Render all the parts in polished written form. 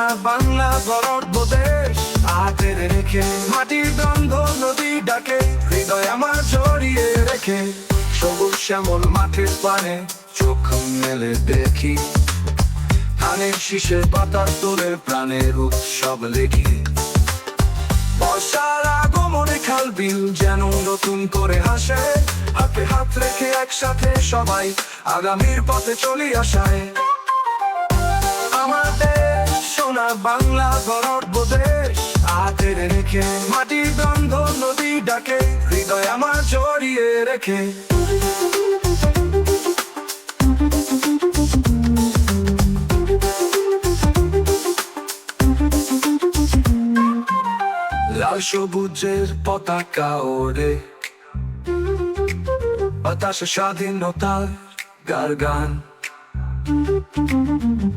সোনা বাংলা গর্ব দেশ, হাতের রেখে মাটির গন্ধ নদী ডাকে, হৃদয় আমার জড়িয়ে রেখে। সবুজ শ্যামল মাঠের পানে চোখ মেলে দেখি, ধানের শীষের পাতার তোলে প্রাণের উৎসব লেখি। বর্ষার আগমনে খাল বিল যেন নতুন করে হাসে, হাতে হাত রেখে একসাথে সবাই আগামীর পথে চলি আসায়। আমার দেশ সোনা বাংলা গর্ব দেশ, হাতের রেখে মাটির গন্ধ নদী ডাকে, হৃদয় আমার জড়িয়ে রেখে। লাল সবুজের পতাকা ওড়ে, বাতাসে স্বাধীনতার গান,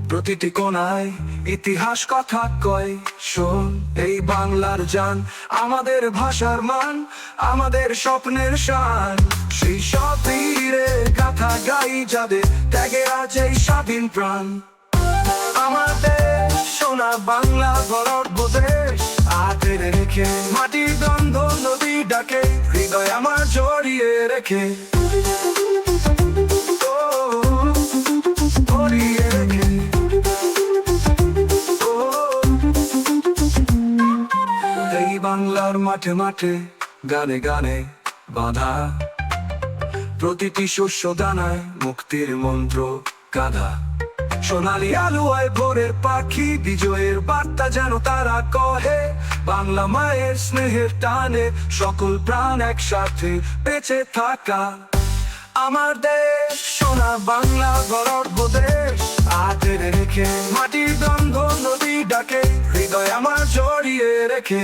প্রতিটি কোণায় ইতিহাস কথা কয়। শোন এই বাংলার জান, আমাদের ভাষার মান, আমাদের স্বপ্নের শান। সেই সব বীরের গাথা গাই যাদের ত্যাগে আজ এই স্বাধীন প্রাণ। আমার দেশ সোনা বাংলা গর্ব দেশ, হাতের রেখে মাটির গন্ধ নদী ডাকে, হৃদয় আমার জড়িয়ে রেখে। এই বাংলার মাঠে মাঠে গানে গানে বাঁধা, প্রতিটি শস্য দানায় মুক্তির মন্ত্র গাধা। সোনালি আলোয় ভোরের পাখি, বিজয়ের বার্তা যেন তারা কহে। বাংলা মায়ের স্নেহের টানে সকল প্রাণ একসাথে বেঁচে থাকা। আমার দেশ সোনা বাংলা গর্ব দেশ, হাতের রেখে মাটির গন্ধ নদী ডাকে, হৃদয় আমার জড়িয়ে রেখে।